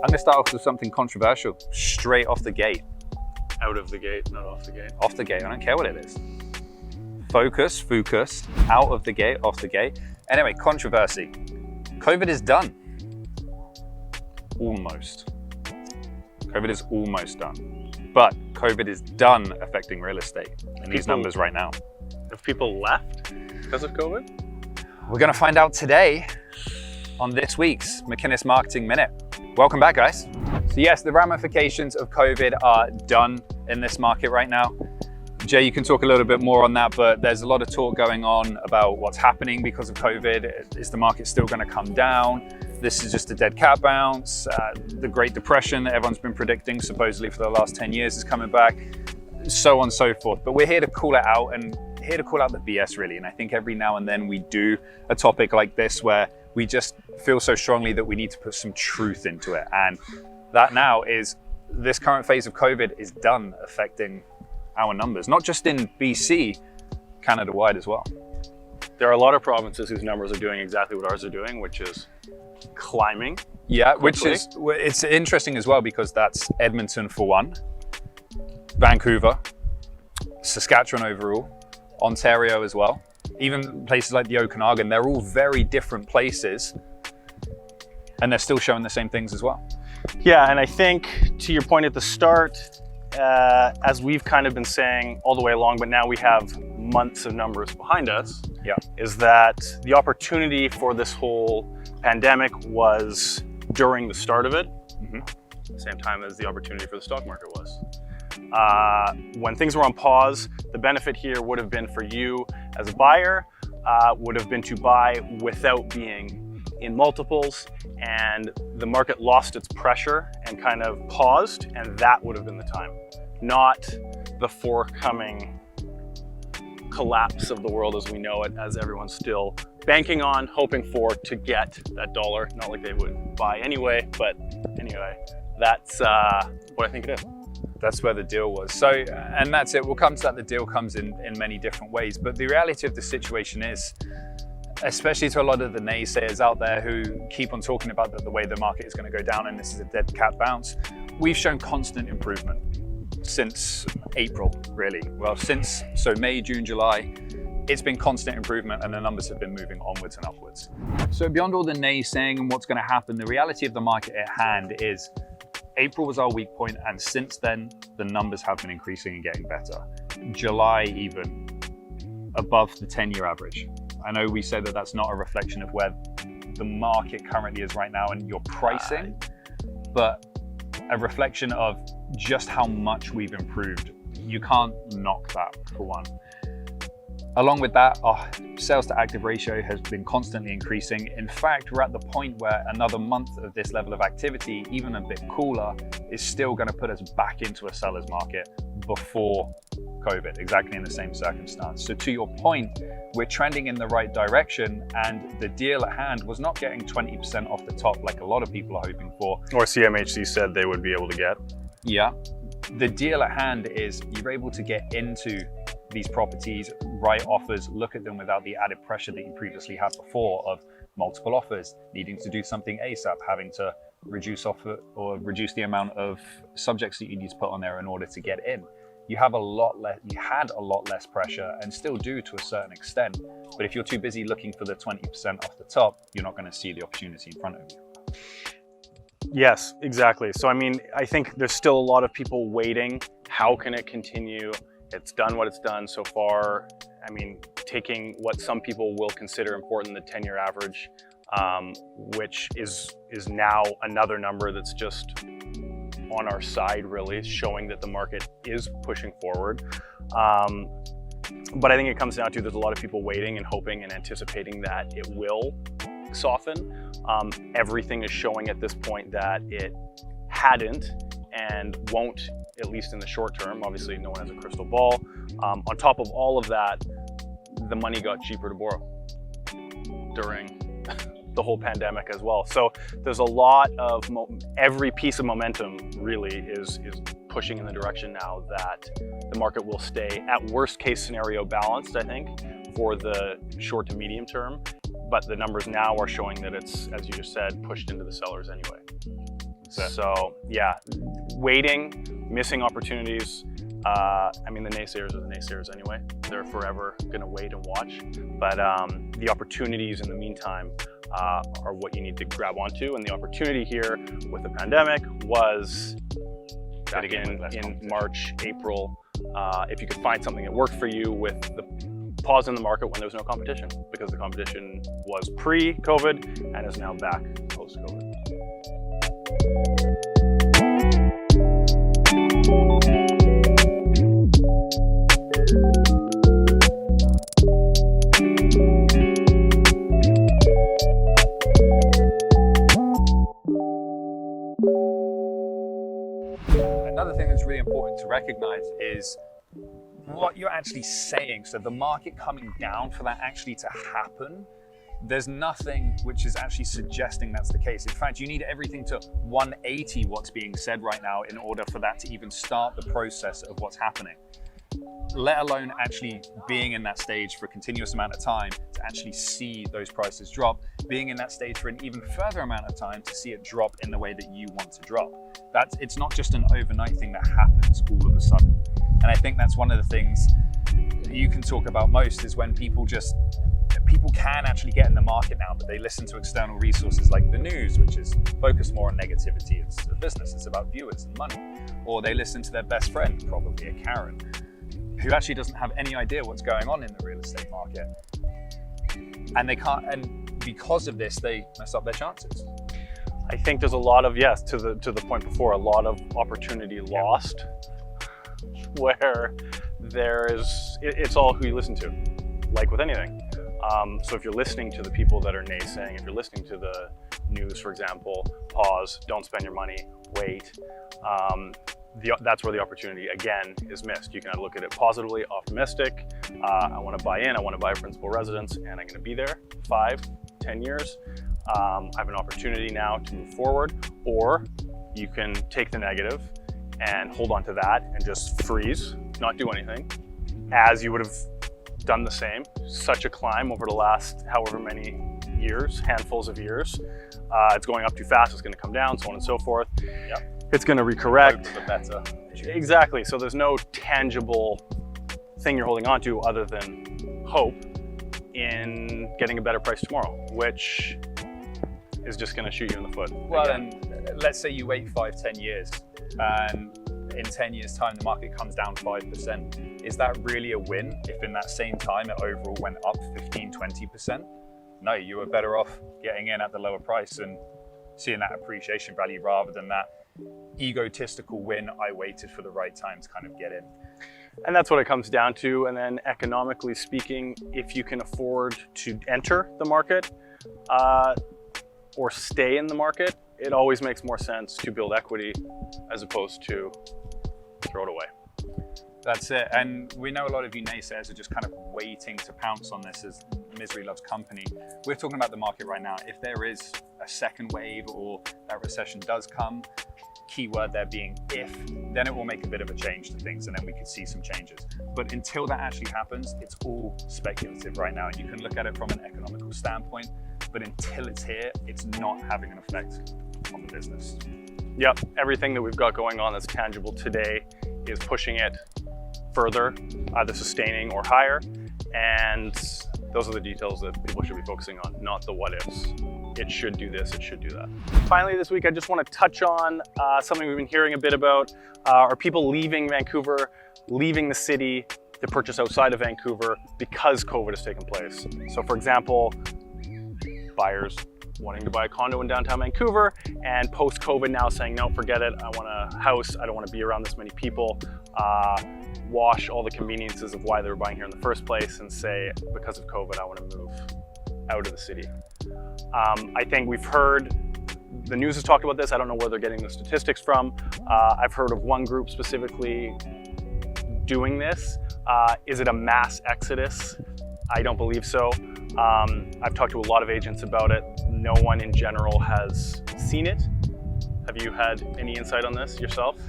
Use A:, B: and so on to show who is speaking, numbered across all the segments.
A: I'm gonna start off with something controversial, straight off the gate.
B: Out of the gate, not off the gate.
A: Off the gate, I don't care what it is. Focus, out of the gate, off the gate. Anyway, controversy. COVID is done. Almost. COVID is almost done. But COVID is done affecting real estate in these numbers right now.
B: Have people left because of COVID?
A: We're gonna find out today on this week's McInnes Marketing Minute. Welcome back, guys. So yes, the ramifications of COVID are done in this market right now. Jay, you can talk a little bit more on that, but there's a lot of talk going on about what's happening because of COVID. Is the market still gonna come down? This is just a dead cat bounce. The Great Depression that everyone's been predicting supposedly for the last 10 years is coming back, so on and so forth. But we're here to call it out and here to call out the BS really. And I think every now and then we do a topic like this where we just feel so strongly that we need to put some truth into it. And that now is this current phase of COVID is done affecting our numbers, not just in BC, Canada-wide as well.
B: There are a lot of provinces whose numbers are doing exactly what ours are doing, which is climbing.
A: Yeah,
B: quickly.
A: it's interesting as well because that's Edmonton for one, Vancouver, Saskatchewan overall, Ontario as well. Even places like the Okanagan, they're all very different places and they're still showing the same things as well.
B: Yeah, and I think to your point at the start, as we've kind of been saying all the way along, but now we have months of numbers behind us, is that the opportunity for this whole pandemic was during the start of it, the same time as the opportunity for the stock market was. When things were on pause, the benefit here would have been for you as a buyer, would have been to buy without being in multiples, and the market lost its pressure and kind of paused, and that would have been the time, not the forthcoming collapse of the world as we know it, as everyone's still banking on, hoping for to get that dollar. Not like they would buy anyway, but anyway, that's what I think it is.
A: That's where the deal was. So, and that's it. We'll come to that. The deal comes in many different ways. But the reality of the situation is, especially to a lot of the naysayers out there who keep on talking about the way the market is going to go down and this is a dead cat bounce, we've shown constant improvement since April, really. Well, so May, June, July, it's been constant improvement and the numbers have been moving onwards and upwards. So beyond all the naysaying and what's going to happen, the reality of the market at hand is April was our weak point, and since then, the numbers have been increasing and getting better. July even above the 10-year average. I know we say that that's not a reflection of where the market currently is right now and your pricing, but a reflection of just how much we've improved. You can't knock that for one. Along with that, our sales to active ratio has been constantly increasing. In fact, we're at the point where another month of this level of activity, even a bit cooler, is still going to put us back into a seller's market before COVID, exactly in the same circumstance. So to your point, we're trending in the right direction, and the deal at hand was not getting 20% off the top like a lot of people are hoping for.
B: Or CMHC said they would be able to get.
A: Yeah. The deal at hand is you're able to get into these properties, write offers, look at them without the added pressure that you previously had before of multiple offers, needing to do something ASAP, having to reduce offer or reduce the amount of subjects that you need to put on there in order to get in. You had a lot less pressure and still do to a certain extent. But if you're too busy looking for the 20% off the top, you're not going to see the opportunity in front of you.
B: Yes, exactly. So, I mean, I think there's still a lot of people waiting. How can it continue? It's done what it's done so far. I mean, taking what some people will consider important, the 10-year average, which is now another number that's just on our side, really, showing that the market is pushing forward. But I think it comes down to there's a lot of people waiting and hoping and anticipating that it will soften. Everything is showing at this point that it hadn't and won't, at least in the short term. Obviously, no one has a crystal ball. On top of all of that, the money got cheaper to borrow during the whole pandemic as well. So there's a lot of, every piece of momentum really is pushing in the direction now that the market will stay, at worst case scenario, balanced, I think, for the short to medium term. But the numbers now are showing that it's, as you just said, pushed into the sellers anyway. So yeah, waiting, missing opportunities. I mean, the naysayers are the naysayers anyway. They're forever going to wait and watch. But the opportunities in the meantime are what you need to grab onto. And the opportunity here with the pandemic was back in March, April. If you could find something that worked for you with the pause in the market when there was no competition, because the competition was pre-COVID and is now back post-COVID.
A: Another thing that's really important to recognize is what you're actually saying. So the market coming down, for that actually to happen, there's nothing which is actually suggesting that's the case. In fact, you need everything to 180 what's being said right now in order for that to even start the process of what's happening, let alone actually being in that stage for a continuous amount of time to actually see those prices drop, being in that stage for an even further amount of time to see it drop in the way that you want to drop. It's not just an overnight thing that happens all of a sudden. And I think that's one of the things you can talk about most, is when people can actually get in the market now, but they listen to external resources like the news, which is focused more on negativity. It's a business, it's about viewers and money. Or they listen to their best friend, probably a Karen, who actually doesn't have any idea what's going on in the real estate market. And they can't, and because of this, they mess up their chances.
B: I think there's a lot of, yes, to the point before, a lot of opportunity lost, where it's all who you listen to, like with anything. So if you're listening to the people that are naysaying, if you're listening to the news, for example, pause, don't spend your money, wait, that's where the opportunity, again, is missed. You can look at it positively, optimistic. I want to buy in, I want to buy a principal residence, and I'm going to be there 5, 10 years. I have an opportunity now to move forward. Or you can take the negative and hold on to that and just freeze, not do anything, as you would have done the same. Such a climb over the last however many years, handfuls of years. It's going up too fast, it's going to come down, so on and so forth. Yep. It's going to recorrect. Exactly. So there's no tangible thing you're holding on to other than hope in getting a better price tomorrow, which is just going to shoot you in the foot.
A: Well, and let's say you wait 5, 10 years, and in 10 years' time the market comes down 5%. Is that really a win if in that same time it overall went up 15, 20%? No, you were better off getting in at the lower price and seeing that appreciation value rather than that egotistical win, I waited for the right time to kind of get in.
B: And that's what it comes down to. And then economically speaking, if you can afford to enter the market or stay in the market, it always makes more sense to build equity as opposed to throw it away.
A: That's it. And we know a lot of you naysayers are just kind of waiting to pounce on this as misery loves company. We're talking about the market right now. If there is a second wave or that recession does come, keyword there being if, then it will make a bit of a change to things and then we could see some changes. But until that actually happens, it's all speculative right now. And you can look at it from an economical standpoint, but until it's here, it's not having an effect on the business.
B: Yep, everything that we've got going on that's tangible today is pushing it further, either sustaining or higher. And those are the details that people should be focusing on, not the what ifs. It should do this, it should do that. Finally this week, I just want to touch on something we've been hearing a bit about, are people leaving Vancouver, leaving the city to purchase outside of Vancouver because COVID has taken place. So for example, buyers wanting to buy a condo in downtown Vancouver and post-COVID now saying, no, forget it, I want a house, I don't want to be around this many people, wash all the conveniences of why they were buying here in the first place and say, because of COVID, I want to move out of the city. I think we've heard, the news has talked about this, I don't know where they're getting the statistics from. I've heard of one group specifically doing this. Is it a mass exodus? I don't believe so. I've talked to a lot of agents about it. No one in general has seen it. Have you had any insight on this yourself?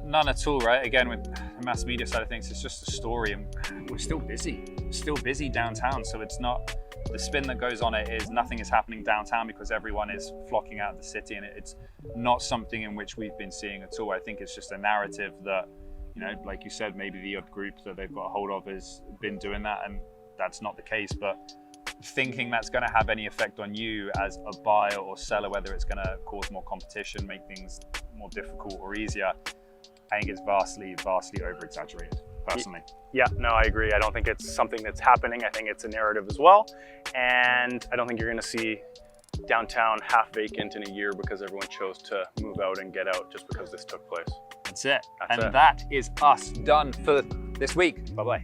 A: None at all, right? Again, with the mass media side of things, it's just a story and we're still busy downtown. So it's not the spin that goes on it is nothing is happening downtown because everyone is flocking out of the city, and it's not something in which we've been seeing at all. I think it's just a narrative that, you know, like you said, maybe the odd group that they've got a hold of has been doing that, and that's not the case. But thinking that's going to have any effect on you as a buyer or seller, whether it's going to cause more competition, make things more difficult or easier, I think it's vastly over exaggerated, personally.
B: Yeah, no, I agree. I don't think it's something that's happening. I think it's a narrative as well. And I don't think you're going to see downtown half vacant in a year because everyone chose to move out and get out just because this took place.
A: That's it. That is us done for this week. Bye-bye.